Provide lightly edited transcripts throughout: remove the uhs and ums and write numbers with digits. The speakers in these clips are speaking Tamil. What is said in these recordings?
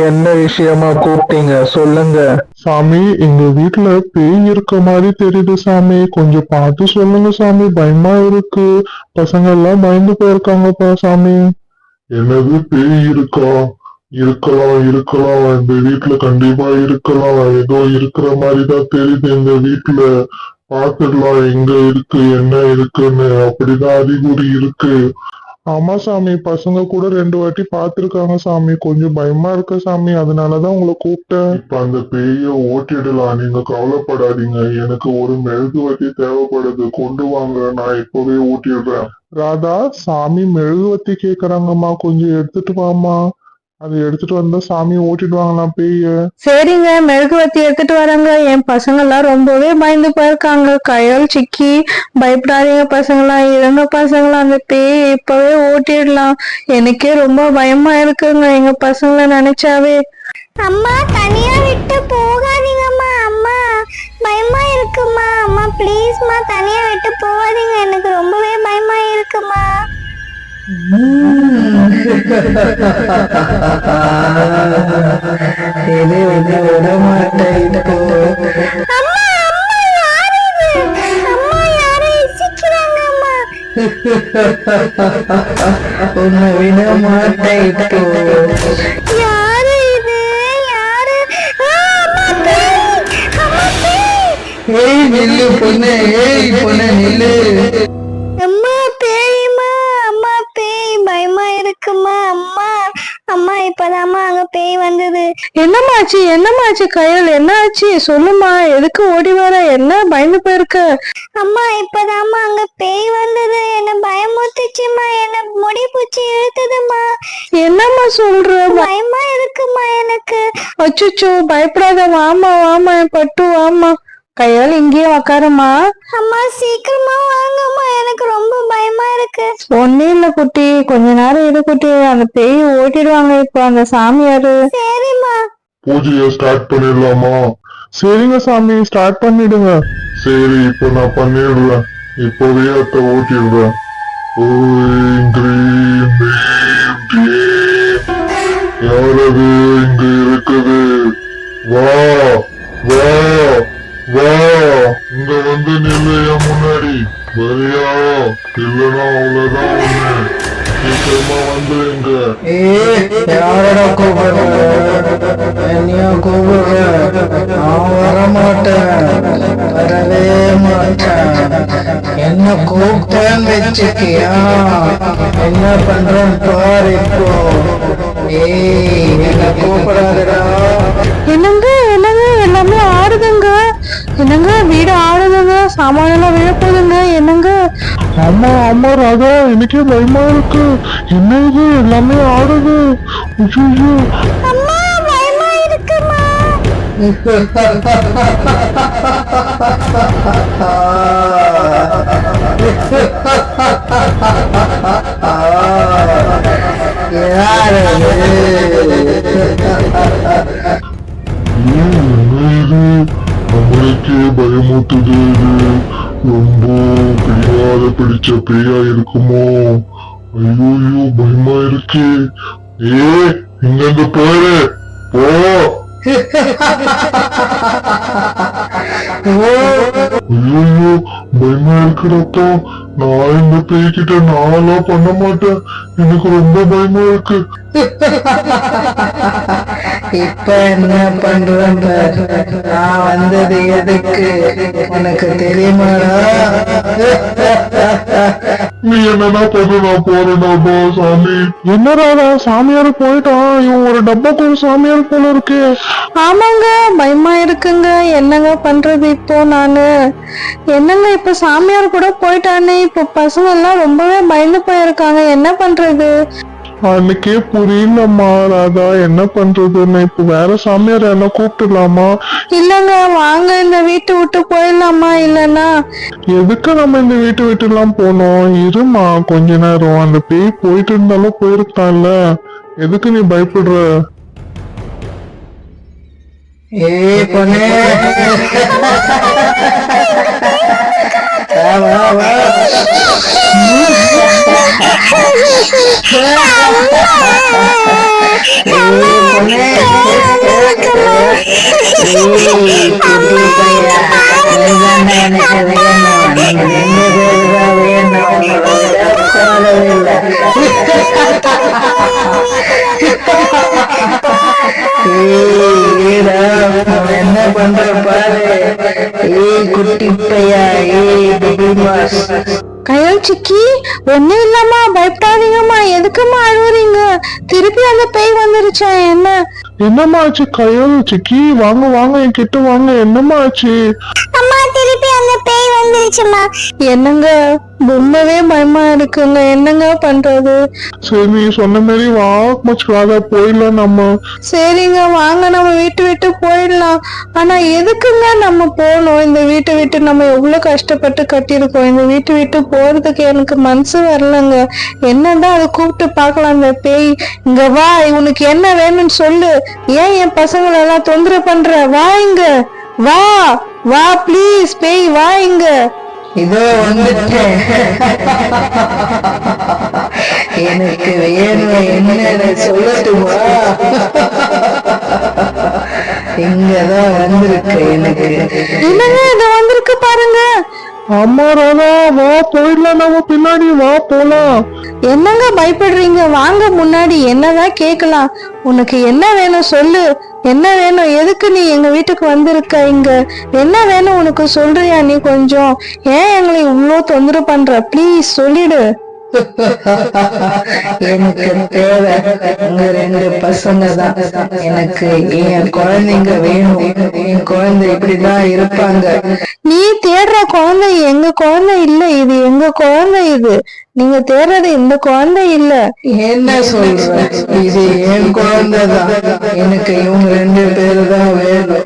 என்ன விஷயமா கூப்பிட்டீங்க? சொல்லுங்க. சாமி, எங்க வீட்டுல பேய் இருக்க மாதிரி தெரியுது சாமி. கொஞ்சம் பார்த்து சொல்லுங்க சாமி, பயமா இருக்கு. பசங்க எல்லாம் பயந்து போயிருக்காங்கப்பா சாமி. என்னது, பேய் இருக்கா? இருக்கலாம் இருக்கலாம், இந்த வீட்டுல கண்டிப்பா இருக்கலாம். ஏதோ இருக்கிற மாதிரிதான் தெரியுது இந்த வீட்டுல. பாத்துடலாம் எங்க இருக்கு என்ன இருக்குன்னு. அப்படிதான் அறிகுறி இருக்கு. ஆமா சாமி, பசங்க கூட 2 வாட்டி பாத்துருக்காங்க சாமி. கொஞ்சம் பயமா இருக்கு சாமி, அதனாலதான் உங்களை கூப்பிட்டேன். இப்ப அந்த பேய ஓட்டிடலாம், நீங்க கவலைப்படாதீங்க. எனக்கு ஒரு மெழுகுவர்த்தி தேவைப்படுது, கொண்டு வாங்க, நான் இப்பவே ஓட்டிடுறேன். ராதா, சாமி மெழுகுவர்த்தி கேக்குறாங்கம்மா, கொஞ்சம் எடுத்துட்டு வாமா. அதை எடுத்துட்டு வந்தா சாமி ஓட்டிடுவாங்களாம் பேய. சரிங்க, மெழுகுவர்த்தி எடுத்துட்டு வரேங்க. என் பசங்க எல்லாம் ரொம்பவே பயந்து போயிருக்காங்க. கையால் சிக்கி பயப்படாதீங்க பசங்களா, இருங்க பசங்களா, அந்த பேய் இப்பவே ஓட்டிடலாம். எனக்கே ரொம்ப பயமா இருக்குங்க எங்க பசங்களை நினைச்சாவே. அம்மா, தனியா விட்டு போகாதீங்கம்மா. அம்மா, பயமா இருக்குமா. அம்மா ப்ளீஸ்மா, தனியா விட்டு போகாதீங்க, எனக்கு ரொம்பவே பயமா இருக்குமா. இது இது விட மாட்டேன் இப்போ. அம்மா, அம்மா, யாரு இது? அம்மா, யாரு இசிக்கிறாங்கம்மா. உன்னை விட மாட்டேன் இப்போ. யாரு இது? யாரு? அம்மா, பேய். அம்மா, பேய். ஏய் நில்லு பொண்ணு, ஏய் பொண்ணு நில்லு. அம்மா, பேய்மா. அம்மா, பேய். பயமா இருக்குமா. அம்மா, அம்மா, இப்பதாம்மா அங்க பேய் வந்தது. என்னமாச்சு என்னமாச்சு கையால், என்ன ஆச்சு சொல்லுமா, எதுக்கு ஓடி வர, என்ன பயந்து போயிருக்க? அம்மா, இப்பதாம்மா அங்க பேய் வந்தது, என்ன பயமுறுத்துச்சுமா, என்ன முடி பூச்சி இழுத்ததுமா. என்னம்மா சொல்ற? பயமா இருக்குமா எனக்கு. அச்சுச்சோ, பயப்படாத, வாமா வாமா என் பட்டு, வாமா. கையால் இங்கேயே உக்காரமா. அம்மா, சீக்கிரமா வாங்கம்மா, எனக்கு ரொம்ப பயமா இருக்கு. ஒண்ணு இல்ல குட்டி, கொஞ்ச நேரம் இரு குட்டி, அந்த பேய் ஓட்டிடுவாங்க இப்போ அந்த சாமியாரு. சரிம்மா. பூஜையை ஸ்டார்ட் பண்ணிடலாமா? சரிங்க சாமி, ஸ்டார்ட் பண்ணிடுங்க. சரி, இப்ப நான் பண்ணிடுறேன். இப்பவே அத்தை ஓட்டிடுறேன். ஓம் கிரீம் பீம் பீம். யாரது இங்க இருக்குது? வா வா வா, இங்க வந்து நில்லு என் முன்னாடி. வரியா? இல்லனா அவ்வளவுதான் ஒண்ணு. சீக்கிரமா வந்து இங்க. யாரடா கூப்பிடுற? என்னையா கூப்பிடுற? நான் வரமாட்டேன், வரவே மாட்டேன். என்ன கூப்பிட்டேன்னு வச்சுக்கியா? என்ன பண்றேன்னு பாரு இப்போ. ஏய், என்ன கூப்பிடாதடா. என்னங்க என்னங்க, எல்லாமே ஆடுதுங்க. என்னங்க, வீடு ஆடுதுங்க, சாமானெல்லாம் விழ போகுதுங்க. என்னங்க? ஆமா ஆமா ராதா, எனக்கே பயமா இருக்கு. என்ன இது, எல்லாமே ஆடுது. ஐயோ, அம்மா, பயமா இருக்குமா. யாரு நம்மளுக்கே பயமூட்டுது. இது ரொம்ப பிடிவாத பிடிச்ச பேயா இருக்குமோ? ஐயோ பயமா இருக்கு. இங்க போரு போ. ஐயோ பயமா இருக்குடா. நான் இந்த பேய்கிட்ட நான்லாம் பண்ண மாட்டேன், எனக்கு ரொம்ப பயமா இருக்கு. இப்ப என்ன பண்றேன் பாரு. நான் வந்தது எதுக்கு உனக்கு தெரியுமாடா? நீ என்னன்னா பண்ணு, நான் போறேன்டா சாமி. என்னடா சாமியார் போயிட்டான், இவன் ஒரு டப்பாக்குள்ள சாமியார் போல இருக்கு. ஆமாங்க, பயமா இருக்குங்க. என்னங்க பண்றது இப்போ நானு? என்னங்க, இப்ப சாமியார் கூட போயிட்டானே, இப்ப பசங்க எல்லாம் ரொம்பவே பயந்து போயிருக்காங்க. என்ன பண்றது? அன்னைக்கே புரியலம்மா ராதா, என்ன பண்றதுன்னு. இப்ப வேற சாமியார் என்ன கூப்பிட்டுலாமா? இல்லங்க, வாங்க இந்த வீட்டை விட்டு போயிடலாமா? இல்லன்னா எதுக்கு நம்ம இந்த வீட்டை விட்டு எல்லாம் போனோம்? இருமா கொஞ்ச நேரம், அந்த பேய் போயிட்டு இருந்தாலும் போயிருக்கான்ல, எதுக்கு நீ பயப்படுற? ஏய் பொண்ணே, வா வா. அம்மா, பொண்ணே ஏடா, அவன் என்ன பண்ற பாரு. குட்டி பையா, பேபி மாஸ். கயல் சிக்கி, ஒண்ணும் இல்லம்மா, பயப்படாதீங்கம்மா. எதுக்கும்மா அழுவுறீங்க? திருப்பி அந்த பேய் வந்துருச்சா என்ன? என்னம்மா ஆச்சு கயல்? சிக்கி வாங்க வாங்க, என் கிட்ட வாங்க. என்னம்மா ஆச்சு? அம்மா திருப்பி அந்த பேய் வந்துருச்சுமா. என்னங்க, ரொம்பவே பயமா இருக்குங்க. என்னங்க பண்றது? சரி நீ சொன்ன மாதிரி வா மச்சாத, போயிடலாம் நம்ம. சரிங்க, வாங்க நம்ம வீட்டு விட்டு போயிடலாம். ஆனா எதுக்குங்க நம்ம போகணும்? இந்த வீட்டை விட்டு நம்ம எவ்வளவு கஷ்டப்பட்டு கட்டியிருக்கோம். இந்த வீட்டு விட்டு போறதுக்கு எனக்கு மனசு வரலங்க. என்னதான் அதை கூப்பிட்டு பார்க்கலாம். அந்த பேய் இங்க வா, உனக்கு என்ன வேணும்னு சொல்லு. ஏன் என் பசங்களை எல்லாம் தொந்தரவு பண்ற? வா இங்க, வா வா ப்ளீஸ், பேய் வா இங்க. இதோ வந்துட்டேன். எனக்கு வேணும் என்ன சொல்லட்டுமா? இங்கதான் வந்திருக்கு எனக்கு. என்னங்க இது வந்திருக்கு பாருங்க. அம்மா ராதா, வா போயிடலாம் நம்ம, பின்னாடி வா போலாம். என்னங்க பயப்படுறீங்க? வாங்க முன்னாடி, என்னதான் கேக்கலாம். உனக்கு என்ன வேணும் சொல்லு. என்ன வேணும்? எதுக்கு நீ எங்க வீட்டுக்கு வந்திருக்க? இங்க என்ன வேணும் உனக்கு? சொல்றியா நீ கொஞ்சம்? ஏன் எங்களை இவ்வளோ தொந்தரவு பண்ற? ப்ளீஸ் சொல்லிடு. எனக்கு தேவை உங்க 2 பசங்க தான். எனக்கு என் குழந்தைங்க வேணும். என் குழந்தை இப்படிதான் இருப்பாங்க. நீ தேடுற குழந்தை எங்க குழந்தை இல்ல, இது எங்க குழந்தை. இது நீங்க தேடுறது இந்த குழந்தை இல்ல. என்ன சொல்ற? இது என் குழந்தை தான். எனக்கு இவங்க 2 பேரு தான் வேணும்.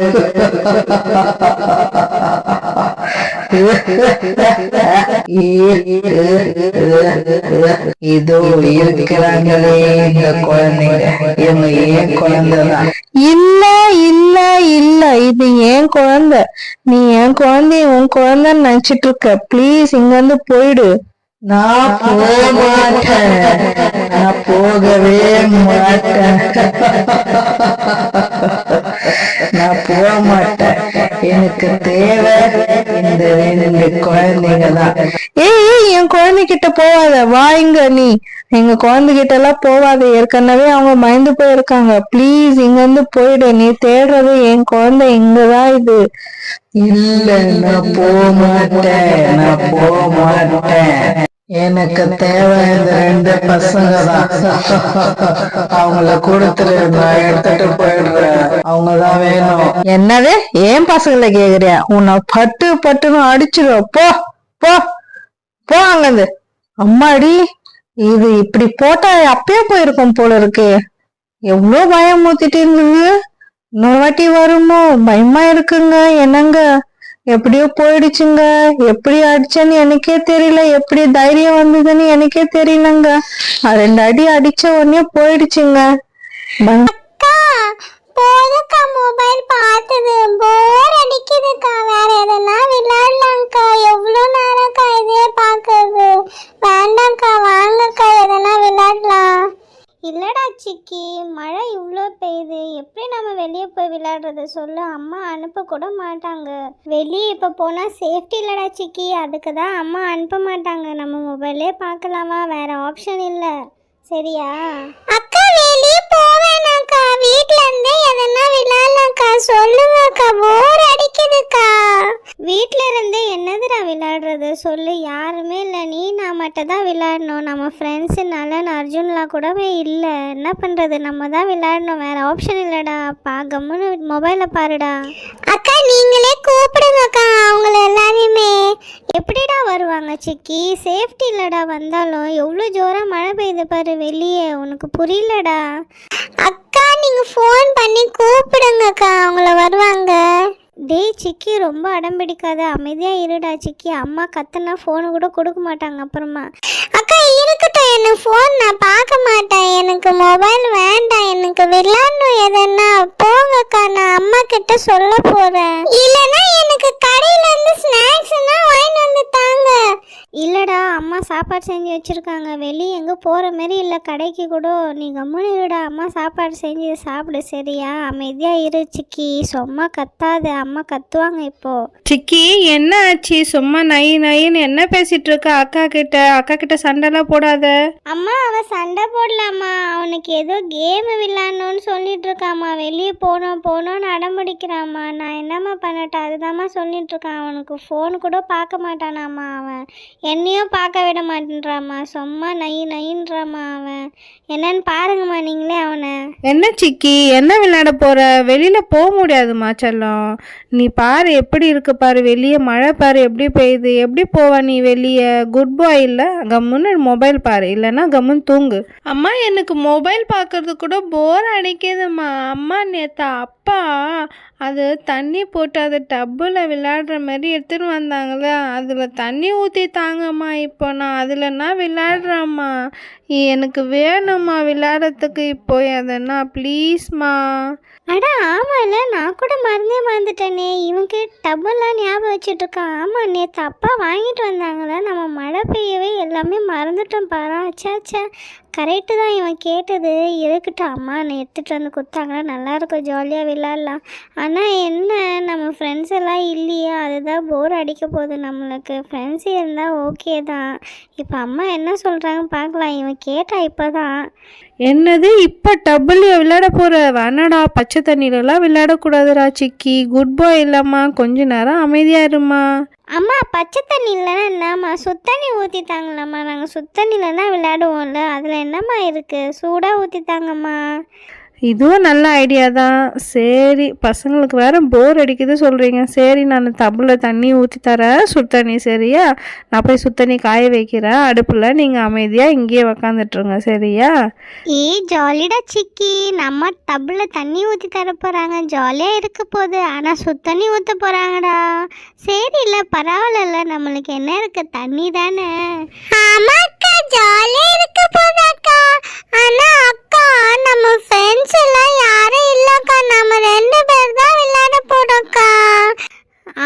இதோ இருக்கிறாங்களே இந்த குழந்தைங்க, இவங்க ஏன் குழந்தைதான். இல்ல இல்ல இல்ல, இது என் குழந்தை. நீ என் குழந்தைய உன் குழந்தைன்னு நினைச்சிட்டு இருக்க. ப்ளீஸ் இங்க இருந்து போயிடு. நான் போக மாட்டேன். நான் போகவே மாட்டேன். நான் போக மாட்டேன். எனக்கு தேவை இந்த 2 குழந்தைங்க தான். ஏய், என் குழந்தைகிட்ட போவாத. வா இங்க நீ. எங்க குழந்தைகிட்ட எல்லாம் போவாத. ஏற்கனவே அவங்க பயந்து போயிருக்காங்க. ப்ளீஸ் இங்க இருந்து போயிடு. நீ தேடுறது என் குழந்தை இங்கதான். இது இல்ல, நான் போக மாட்டேன். நான் போக மாட்டேன். எனக்கு தேவை இந்த 2 பசங்க தான். அவங்கள கொடுத்துரு, நான் எடுத்துட்டு போயிடுறேன். அவங்கதான் வேணும். என்னது ஏன் பசங்களை கேக்குறியா? உன்னை பட்டு பட்டுன்னு அடிச்சிடும். போ போ போ அங்கந்து. அம்மாடி, இது இப்படி போட்டா அப்பயே போயிருக்கும் போல இருக்கு. எவ்வளவு பயம் ஊத்திட்டு இருந்தது. இன்னொரு வாட்டி வருமோ பயமா இருக்குங்க. என்னங்க, எப்படியோ போயிடுச்சுங்க. எப்படி அடிச்சேன்னு எனக்கே தெரியல. எப்படி தைரியம் வந்ததுன்னு எனக்கே தெரியலங்க. 2 அடி அடிச்ச உடனே போயிடுச்சுங்க. அக்கா போதுக்கா, மொபைல் பார்த்தது போர் அடிக்குதுக்கா. வேற எதனா விளையாடலாம்க்கா. எவ்வளவு நேரம்க்கா இதே பாக்குறது? வேண்டாம்க்கா, வாங்கக்கா எதனா விளையாடலாம். இல்லடா சிக்கி, மழை இவ்வளோ பெய்யுது. எப்படி நம்ம வெளியே போய் விளையாடுறது சொல்லு? அம்மா அனுப்ப கூட மாட்டாங்க. வெளியே இப்போ போனால் சேஃப்டி இல்லடா சிக்கி. அதுக்கு தான் அம்மா அனுப்ப மாட்டாங்க. நம்ம மொபைலே பார்க்கலாமா? வேற ஆப்ஷன் இல்லை. சரியா அக்கா? வெளியே போவேனாக்கா, வீட்ல இருந்தே எதனா விளையாடலாம்க்கா. சொல்லுங்கக்கா, போர் அடிக்குதுக்கா. வீட்ல இருந்தே என்னதுடா விளையாடுறது சொல்லு? யாருமே இல்லை, நீ நான் மட்டும் தான் விளையாடணும். நம்ம ஃப்ரெண்ட்ஸு நலன் அர்ஜுன்லாம் கூடவே இல்லை. என்ன பண்ணுறது? நம்ம தான் விளையாடணும். வேற ஆப்ஷன் இல்லைடா. கம்முன்னு மொபைலை பாருடா. அக்கா நீங்களே கூப்பிடுங்கக்கா அவங்கள எல்லாரையுமே. எப்படிடா வருவாங்க சிக்கி? சேஃப்டி இல்லைடா. வந்தாலும் எவ்வளோ ஜோராக மழை பெய்யுது பாரு வெளியே. உனக்கு புரியலடா. அக்கா நீங்கள் ஃபோன் பண்ணி கூப்பிடுங்கக்கா, அவங்கள வருவாங்க. டேய் சிக்கி, ரொம்ப அடம் பிடிக்காத, அமைதியாக இருடா சிக்கி. அம்மா கத்துனா ஃபோனு கூட கொடுக்க மாட்டாங்க அப்புறமா. அக்கா இருக்கட்டும், எனக்கு ஃபோன் நான் பார்க்க மாட்டேன். எனக்கு மொபைல் வேண்டாம். எனக்கு விளையாடணும் எதனா. போங்கக்கா, நான் அம்மா கிட்ட சொல்ல போகிறேன். இல்லைன்னா எனக்கு கடையிலேருந்து ஸ்நாக்ஸ்னா வாங்கிட்டு வந்து தாங்க. இல்லைடா, அம்மா சாப்பாடு செஞ்சு வச்சுருக்காங்க. வெளியே எங்கே போகிற மாரி இல்லை, கடைக்கு கூட. நீ கம்முனு இருடா, அம்மா சாப்பாடு செஞ்சு சாப்பிடு சரியா? அமைதியாக இரு சிக்கி, சும்மா கத்தாத, அம்மா கத்துவாங்க இப்போது. சிக்கி என்ன ஆச்சு? சும்மா நைன்னு என்ன பேசிட்டு இருக்க அக்கா கிட்ட சண்டைலாம் போடாத. அம்மா அவன் சண்டை போடலாமா, அவனுக்கு ஏதோ கேம் விளாடணும்னு சொல்லிட்டு இருக்காம்மா. வெளியே போகணும்னு அடம்பிடிக்கிறாம்மா. நான் என்னம்மா பண்ணட்டா? அதுதாம்மா சொல்லிட்டு இருக்கான். அவனுக்கு ஃபோன் கூட பார்க்க மாட்டானாம்மா. அவன் என்னையும் பார்க்க விட மாட்டேன்றாம்மா. சும்மா நைன்றாம்மா. அவன் என்னன்னு பாருங்கம்மா நீங்களே அவனை. என்ன சிக்கி, என்ன விளையாட போற? வெளியில போக முடியாதுமா செல்லம். நீ பாரு எப்படி இருக்கு பாரு, வெளியே மழை பாரு எப்படி பெய்யுது. எப்படி போவ நீ வெளியே? குட் பாய் இல்ல, கம்முன்னு மொபைல் பாரு, இல்லைன்னா கம்முன்னு தூங்கு. அம்மா எனக்கு மொபைல் பார்க்கறது கூட போர் அடிக்குதுமா. அம்மா நேற்று அப்பா அது தண்ணி போட்டு அது டப்பில் விளையாடுற மாதிரி எடுத்துகிட்டு வந்தாங்களே, அதில் தண்ணி ஊற்றி தாங்கம்மா. இப்போ நான் அதில்னா விளையாடுறேம்மா. எனக்கு வேணும்மா விளையாடுறதுக்கு இப்போ எதனா ப்ளீஸ்மா. அட ஆமாம்ல, நான் கூட மறந்துட்டேனே. இவனுக்கு டப்பெல்லாம் ஞாபகம் வச்சுட்டு இருக்கான். ஆமாம், நேற்று அப்பா வாங்கிட்டு வந்தாங்களே, நம்ம மழை பெய்யவே எல்லாமே மறந்துட்டோம் பாரா. அச்சாச்சா, கரெக்டு தான் இவன் கேட்டது. இருக்கட்டும், அம்மா எடுத்துகிட்டு வந்து கொடுத்தாங்கன்னா நல்லாயிருக்கும், ஜாலியாக விளையாடலாம். ஆனால் என்ன, நம்ம ஃப்ரெண்ட்ஸ் எல்லாம் இல்லையா, அதுதான் போர் அடிக்க போகுது நம்மளுக்கு. ஃப்ரெண்ட்ஸ் இருந்தால் ஓகே தான். இப்போ அம்மா என்ன சொல்கிறாங்க பார்க்கலாம். இவன் கேட்டா இப்போ தான். என்னது இப்போ டப்புலையே விளையாட போகிற? வேணாடா, பச்சை தண்ணியிலலாம் விளையாடக்கூடாதுடா சிக்கி. குட் பாய் இல்லைம்மா, கொஞ்ச நேரம் அமைதியாக இருமா. அம்மா பச்சை தண்ணி இல்லைன்னா என்னம்மா, சுத்தண்ணி ஊற்றித்தாங்களாம்மா. நாங்கள் சுத்தண்ணியில் தான் விளையாடுவோம்ல, அதில் என்னம்மா இருக்குது, சூடாக ஊற்றித்தாங்கம்மா. இதுவும் நல்ல ஐடியா தான். சரி, பசங்களுக்கு வேற போர் அடிக்குது சொல்கிறீங்க. சரி, நான் டப்பில் தண்ணி ஊற்றி தரேன், சுத்தண்ணி. சரியா? நான் போய் சுத்தண்ணி காய வைக்கிறேன் அடுப்பில். நீங்கள் அமைதியாக இங்கேயே உக்காந்துட்ருங்க சரியா? ஜாலிடா சிக்கி, நம்ம டப்பில் தண்ணி ஊற்றி தர போகிறாங்க, ஜாலியாக இருக்க போகுது. ஆனால் சுத்தண்ணி ஊற்ற போகிறாங்கடா. சரி, இல்லை பரவாயில்ல, நம்மளுக்கு என்ன இருக்கு, தண்ணி தானே. ஆமாக்கா, ஜாலியாக இருக்க போதாக்கா. ஆனால் அக்கா, நம்ம ஃப்ரெண்ட்ஸ் எல்லாம் யாரும் இல்லைக்கா, நம்ம 2 பேர் தான் விளையாட போறோம்க்கா.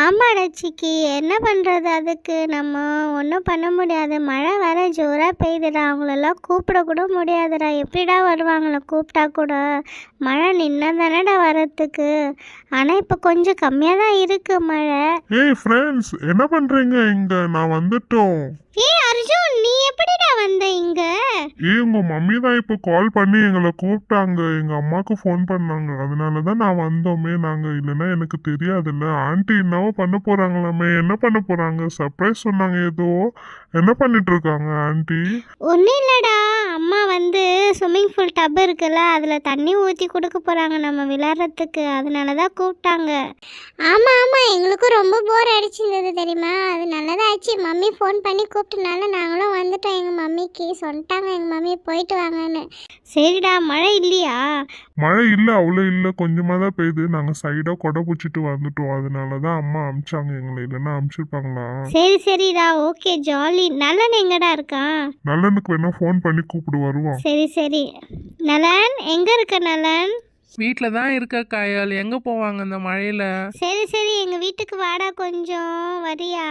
ஆமாடா சிக்கி, என்ன பண்ணுறது, அதுக்கு நம்ம ஒன்றும் பண்ண முடியாது. மழை வர ஜோராக பெய்யுதுடா, அவங்களெல்லாம் கூப்பிட கூட முடியாதுடா. எப்படிடா வருவாங்கள கூப்பிட்டா கூட? மழை நின்னா தானடா வரத்துக்கு. ஆனால் இப்போ கொஞ்சம் கம்மியாக தான் இருக்கு மழை. ஏய் ஃப்ரெண்ட்ஸ், என்ன பண்றீங்க இங்க? நான் வந்துட்டோம். அர்ஜுன், நீ எப்படிடா வந்த இங்க? உங்க மம்மி தான் இப்போ கால் பண்ணி எங்களை கூப்பிட்டாங்க. எங்க அம்மாக்கு ஃபோன் பண்ணாங்க, அதனாலதான் நான் வந்தோமே நாங்க. இல்லைன்னா எனக்கு தெரியாதுல்ல. ஆண்டி என்னவோ பண்ண போறாங்களாமே. என்ன பண்ண போறாங்க? சர்ப்ரைஸ் சொன்னாங்க ஏதோ. என்ன பண்ணிட்டு இருக்காங்க ஆண்டி? ஒன்றும் இல்லைடா, அம்மா வந்து ஸ்விம்மிங் பூல் டப் இருக்குல்ல, அதில் தண்ணி ஊற்றி கொடுக்க போகிறாங்க நம்ம விளையாடுறதுக்கு. அதனால தான் கூப்பிட்டாங்க. ஆமாம், எங்களுக்கும் ரொம்ப போர் அடிச்சிருந்தது தெரியுமா? அது நல்லதாச்சு, மம்மி ஃபோன் பண்ணி கூப்பிட்டனால நாங்களும் வந்துட்டோம். எங்கள் மம்மிக்கு சொல்லிட்டாங்க, எங்கள் மம்மி போயிட்டு வாங்கன்னு. சரிடா, மழை இல்லையா? மழை இல்ல, அவ்வளோ இல்ல, கொஞ்சமா தான் பெய்யுது. நாங்க சைடா கொடை பிடிச்சிட்டு வந்துட்டோம். அதனாலதான் அம்மா அமிச்சாங்க எங்களை, இல்லைன்னா அமிச்சிருப்பாங்களா? சரிடா, ஓகே, ஜாலி. நலன் எங்கடா இருக்கான்? நலனுக்கு வேணா ஃபோன் பண்ணி கூப்பிடு, வருவான். சரி. நலன் எங்க இருக்க? நலன் வீட்டில் தான் இருக்க காயல். எங்கே போவாங்க இந்த மழையில்? சரி, எங்க வீட்டுக்கு வாடா, கொஞ்சம் வரியா?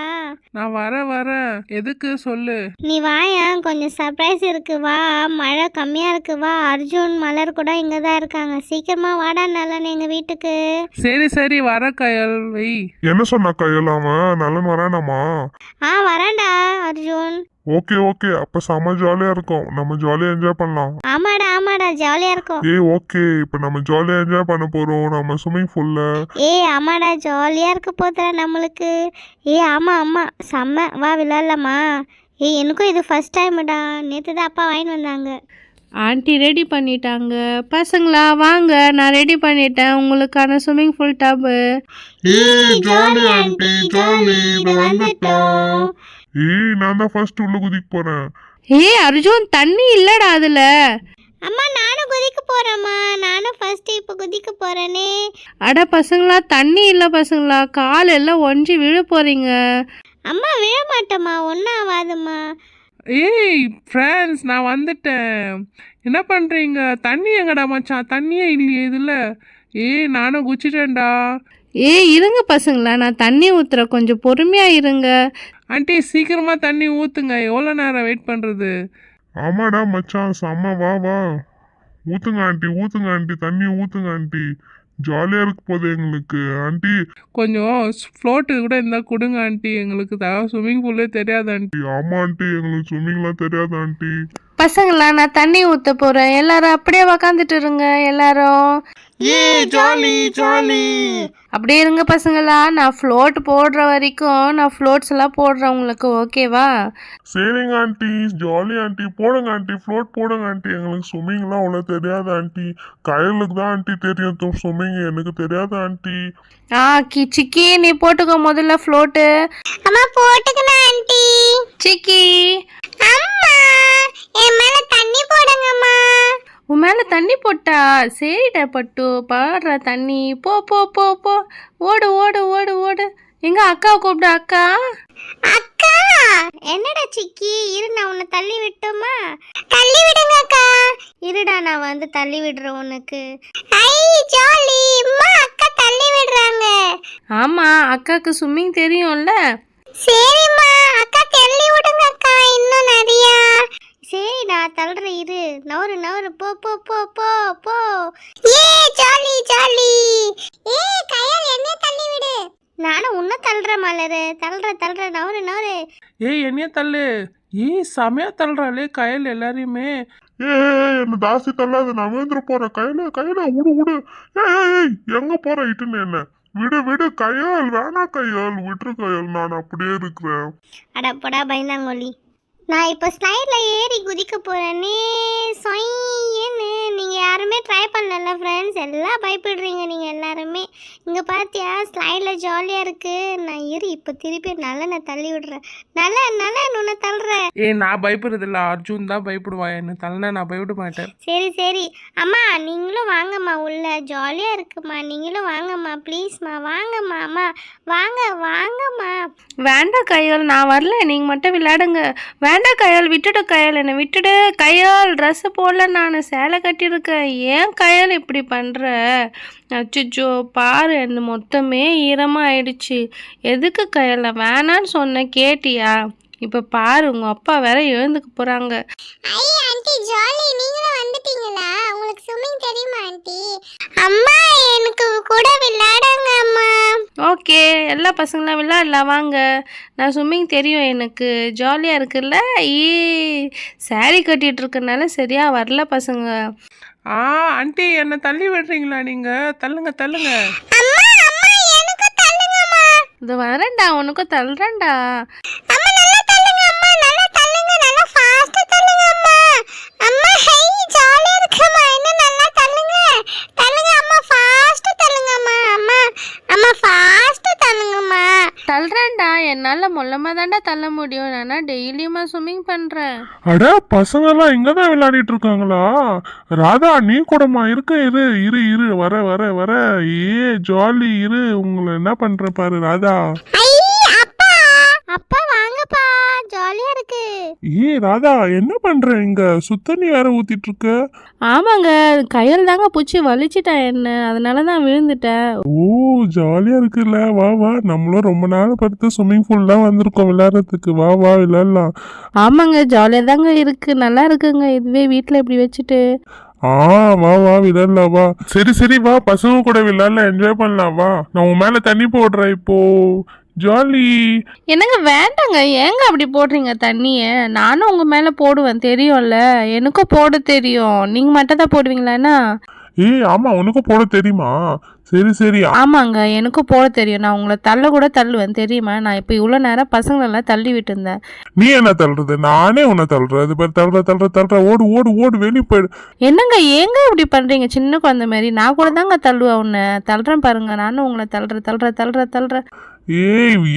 நான் வரேன். எதுக்கு சொல்லு. நீ வாயா, கொஞ்சம் சர்ப்ரைஸ் இருக்கு, வா. மழை கம்மியா இருக்கு, வா. அர்ஜுன் மலர் கூட இங்க தான் இருக்காங்க, சீக்கிரமா வாடா நலன் எங்க வீட்டுக்கு. சரி வர காயல், வை. என்ன சொன்னா கையில்? அவன் நலன் வரானாமா? வரேன்டா அர்ஜுன். ஓகே அப்ப செம ஜாலியா இருக்கும். நம்ம ஜாலியா என்ஜாய் பண்ணலாம். ஆமாடா ஜாலியா இருக்கும். ஓகே, இப்ப நம்ம ஜாலியா என்ஜாய் பண்ண போறோம் நம்ம ஸ்விம்மிங் பூல்ல. ஆமாடா, ஜாலியா இருக்க போதா நம்மளுக்கு. ஆமா செம்ம, வா விளையாடலாமா? எனக்கும் இது ஃபர்ஸ்ட் டைம்டா. நேற்று தான் அப்பா வாங்கிட்டு வந்தாங்க. ஆண்டி ரெடி பண்ணிட்டாங்க. பசங்களா வாங்க, நான் ரெடி பண்ணிட்டேன் உங்களுக்கான ஸ்விம்மிங் பூல் டப்பு. Jolly aunty, jolly. வந்துட்டோம். நான் தான் ஃபர்ஸ்ட் உள்ள குதிக்க போறேன். அர்ஜுன், தண்ணி இல்லடா அதுல. அம்மா, நானும் குதிக்க போறேம்மா. நானும் ஃபர்ஸ்ட் இப்போ குதிக்க போறேனே. அட பசங்களா, தண்ணி இல்லை பசங்களா, கால் எல்லாம் ஒஞ்சி விழ போறீங்க. அம்மா, விழ மாட்டேம்மா, ஒன்றும் ஆகாதும்மா. ஃப்ரெண்ட்ஸ், நான் வந்துட்டேன். என்ன பண்ணுறீங்க? தண்ணி எங்கடா மச்சான்? தண்ணியே இல்லையே இதில். நானும் குச்சிட்டேன்டா. இருங்க பசங்களா, நான் தண்ணி ஊற்றுறேன், கொஞ்சம் பொறுமையாக இருங்க. ஆண்டி சீக்கிரமா தண்ணி ஊத்துங்க, எவ்வளோ நேரம் வெயிட் பண்றது? ஆமாடா மச்சான், செம்ம, வா வா, ஊத்துங்க ஆண்டி, தண்ணி ஊத்துங்க ஆண்டி. ஜாலியா இருக்கு போகுது எங்களுக்கு ஆண்டி. கொஞ்சம் ஃப்ளோட்டு கூட இருந்தால் கொடுங்க ஆண்டி, எங்களுக்கு ஸ்விம்மிங் பூல்லே தெரியாது ஆண்டி. ஆமா ஆண்டி, எங்களுக்கு ஸ்விம்மிங்லாம் தெரியாது ஆண்டி. பசங்களா நான் தண்ணி ஊத்த போறேன், எல்லாரும் அப்படியே உக்காந்துட்டு இருங்க. எல்லாரும் ஏ ஜாலி ஜாலி. அப்படியே இருங்க பசங்களா, நான் ஃப்ளோட் போடுற வரைக்கும் நான் ஃப்ளோட்ஸ் எல்லாம் போடுறேன் உங்களுக்கு, ஓகேவா? சரிங்க ஆண்டி, ஜாலி ஆண்டி, போடுங்க ஆண்டி, ஃப்ளோட் போடுங்க ஆண்டி. எங்களுக்கு ஸ்விம்மிங்லாம் அவ்வளோ தெரியாது ஆண்டி. கயலுக்கு தான் ஆண்டி தெரியும் ஸ்விம்மிங், எனக்கு தெரியாது ஆண்டி. சிக்கி நீ போட்டுக்கோ முதல்ல ஃப்ளோட்டு. அம்மா போட்டுக்கணும் ஆண்டி. சிக்கி அம்மா என் மேல தண்ணி போடுங்கம்மா. உன் மேல தண்ணி போட்டா? சரிடா பட்டு, பாடுற தண்ணி. போ போ போ போ, ஓடு ஓடு ஓடு ஓடு. எங்க அக்காவை கூப்பிடு. அக்கா அக்கா என்னடா சிக்கி, இரு நான் உன்னை தள்ளி விட்டோமா? தள்ளி விடுங்க அக்கா. இருடா நான் வந்து தள்ளி விடுறேன் உனக்கு. ஐ ஜாலி, அம்மா அக்கா தள்ளி விடுறாங்க. ஆமா, அக்காக்கு ஸ்விம்மிங் தெரியும்ல. சரிம்மா அக்கா தள்ளி விடுங்க அக்கா, இன்னும் நிறையா. சரிடா தள்ளுறேன், இரு. நவரு நவரு, போ போ போ போ போ. ஏ ஜாலி ஜாலி. ஏ கயல் என்ன தள்ளி விடு. நானும் உன்னை தள்ளுறேன் மலரு, தள்ளுறேன், நவரு நவரு. ஏய் என்னைய தள்ளு. ஏய் செமையா தள்ளுறாளே கயல் எல்லாரையுமே. என்ன தாசி தள்ளாது, நான் விழுந்துட போறேன். கையில விடு. ஏய் எங்க போற இட்டுன்னு, என்ன விடு கையால், வேணா கையால், விட்டுரு கையால், நான் அப்படியே இருக்கிறேன். அடப்படா பயந்தாங்கொல்லி. நான் இப்போ ஸ்லைடில் ஏறி குதிக்க போகிறேன்னே. சொய்யன்னு நீங்கள் யாருமே ட்ரை பண்ணல ஃப்ரெண்ட்ஸ், எல்லாம் பயப்படுறீங்க நீங்கள் எல்லாருமே. இங்கே பார்த்தியா ஸ்லைடில் ஜாலியாக இருக்குது. நான் ஏறி இப்போ திருப்பி நான் தள்ளி விடுறேன். நல்லா உன்னை தள்ளுறேன். ஏய் நான் பயப்படுறது இல்லை, அர்ஜுன் தான் பயப்படுவான். என்ன தள்ளனா நான் பயப்பட மாட்டேன். சரி அம்மா நீங்களும் வாங்கம்மா, உள்ள ஜாலியாக இருக்குமா, நீங்களும் வாங்கம்மா ப்ளீஸ்மா, வாங்கம்மா அம்மா, வாங்கம்மா. வேண்டாம் கையால், நான் வரல, நீங்க மட்டும் விளையாடுங்க. வேண்டாம் கையால், விட்டுடு கையால், என்னை விட்டுடு கையால். ட்ரெஸ் போடல, நான் சேலை கட்டியிருக்கேன். ஏன் கையால் இப்படி பண்ற? அச்சோ பாரு, என்ன மொத்தமே ஈரமா ஆயிடுச்சு. எதுக்கு கையால் நான் வேணான்னு சொன்னேன், கேட்டியா? இப்ப பாரு, உங்க அப்பா வேற எழுந்துக்க போறாங்க. ஐ ஆண்டி ஜாலி, நீங்களும் வந்துட்டீங்களா? உங்களுக்கு ஸ்விமிங் தெரியுமா ஆண்டி? அம்மா எனக்கு கூட விளையாடுங்க அம்மா. ஓகே, எல்லா பசங்களாம் விளையாடலாம் வாங்க. நான் ஸ்விம்மிங் தெரியும் எனக்கு, ஜாலியாக இருக்குல்ல. சாரி கட்டிட்டு இருக்கனால சரியா வரல பசங்க. ஆண்டி என்னை தள்ளி விடுறீங்களா நீங்க? தள்ளுங்க. அம்மா எனக்கு தள்ளுங்கம்மா. இது வரேன்டா, உனக்கும் தள்ளுறேன்டா. அம்மா நல்லா தள்ளுங்க அம்மா, நல்லா தள்ளுங்க, நல்லா ஃபாஸ்டா தள்ளுங்க அம்மா. அம்மா ஹை ஜாலியா இருக்குமா, இன்னும் நல்லா தள்ளுங்க அம்மா, ஃபாஸ்டா தள்ளுங்க அம்மா ஃபாஸ்டா தள்ளுங்கம்மா. தள்ளுறேன்டா, என்னால் மொல்லமாக தான்டா தள்ள முடியும். நான் டெய்லியுமா ஸ்விம்மிங் பண்ணுறேன். அட பசங்க எல்லாம் இங்கதான் விளையாடிட்டு இருக்காங்களா? ராதா நீ கூடமா இருக்க? இரு வர. ஜாலி இரு, உங்களை என்ன பண்ற பாரு ராதா. ஐ அப்பா வாங்கப்பா, ஜாலியாக இருக்கு. ராதா என்ன பண்ற இங்க? சுத்தண்ணி வேற ஊத்திட்டு இருக்க. ஆமாங்க, கையில் தாங்க பூச்சி வலிச்சிட்டேன் என்ன, அதனால தான் விழுந்துட்டேன். ஓ ஜாலியா இருக்குல்ல, வா நம்மளும் ரொம்ப நாள் படுத்து ஸ்விம்மிங் பூல் தான் வந்திருக்கோம் விளையாடுறதுக்கு. வா விளையாடலாம். ஆமாங்க, ஜாலியாக தாங்க இருக்கு, நல்லா இருக்குங்க. இதுவே வீட்டில் இப்படி வச்சுட்டு. வா விளையாடலாம் வா. சரி வா, பசங்க கூட விளையாடலாம், என்ஜாய் பண்ணலாம் வா. நான் உன் மேல தண்ணி போடுறேன் இப்போ. ஜாலி. என்னங்க வேண்டாங்க, ஏங்க அப்படி போடுறீங்க தண்ணிய? நானும் உங்க மேல போடுவேன், தெரியும்ல, எனக்கும் போட தெரியும். நீங்க மட்டும் தான் போடுவீங்களாண்ணா? ஆமா உனக்கும் போட தெரியுமா? சரி. ஆமாங்க, எனக்கும் போட தெரியும். நான் உங்களை தள்ள கூட தள்ளுவேன் தெரியுமா? நான் இப்போ இவ்வளோ நேரம் பசங்களெல்லாம் தள்ளி விட்டு இருந்தேன். நீ என்ன தள்ளுறது? நானே உன்னை தள்ளுறேன். அது பேர் தள்ளுற. ஓடு வெளியே போயிடு. என்னங்க ஏங்க இப்படி பண்றீங்க? சின்ன குழந்தை மாதிரி. நான் கூட தாங்க தள்ளுவேன் உன்னை. தள்ளுறேன் பாருங்க, நானும் உங்களை தள்ளுறேன்.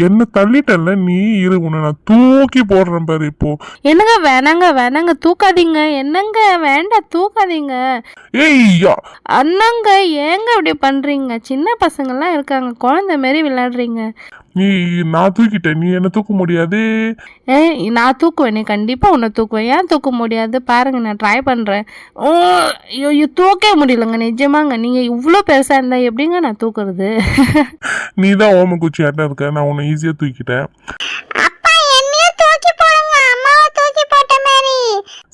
என்ன தள்ளிட்டல நீ, இரு உன்னை நான் தூக்கி போடுறேன் பாரு இப்போ. என்னங்க வேணாங்க தூக்காதீங்க. என்னங்க வேண்டாம், தூக்காதீங்க. அண்ணாங்க ஏங்க இப்படி பண்றீங்க? சின்ன பசங்கள்லாம் இருக்காங்க, குழந்தை மாதிரி விளையாடுறீங்க. நான் தூக்கிட்டேன், நீ என்ன தூக்க முடியாது. நான் தூக்குவேன், நீ கண்டிப்பா உன்னை தூக்குவேன். ஏன் தூக்க முடியாது? பாருங்க, நான் ட்ரை பண்றேன். ஐயோ தூக்கவே முடியலங்க, நிஜமாங்க. நீங்க இவ்வளோ பெருசா இருந்தா எப்படிங்க நான் தூக்குறது? நீ தான் ஓம குச்சி ஆட்டம் இருக்க, நான் உன்னை ஈஸியா தூக்கிட்டேன். அப்பா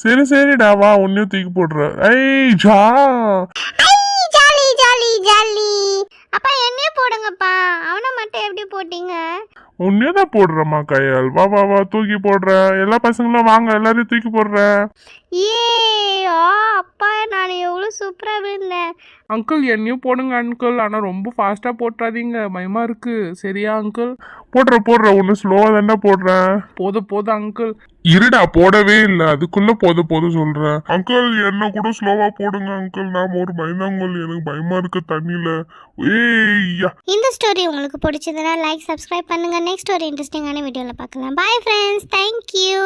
சரி சரிடா வா உன்னையும் தூக்கி போடுற ஐய் ஜா ஜாலி ஜாலி ஜாலி. அப்பா என்னையே போடுங்கப்பா. அவனை மட்டும் எப்படி போட்டீங்க? உன்னையும் தான் போடுறம்மா கையால் வா வா வா தூக்கி போடுற எல்லா பசங்களும் வாங்க எல்லாரையும் தூக்கி போடுற ஏ அப்பா நான் எவ்வளோ சூப்பராக விழுந்தேன். அங்கிள் என்னையும் போடுங்க அங்கிள், ஆனால் ரொம்ப ஃபாஸ்ட்டாக போட்டுறாதீங்க, பயமாக இருக்கு. சரியா அங்கிள்? போடுற ஒன்னு ஸ்லோவா தானே போடுறேன் போதும் அங்கிள். இருடா போடவே இல்லை அதுக்குள்ள போதும் சொல்றேன் அங்கிள் என்ன கூட ஸ்லோவா போடுங்க அங்கிள் நான் ஒரு பயந்தாங்கல் எனக்கு பயமா இருக்கு தண்ணியில ஏய்யா இந்த ஸ்டோரி உங்களுக்கு பிடிச்சதுன்னா லைக் சப்ஸ்கிரைப் பண்ணுங்க. நெக்ஸ்ட் ஒரு இன்ட்ரெஸ்டிங்கான வீடியோவில் பார்க்கலாம். Bye friends, thank you.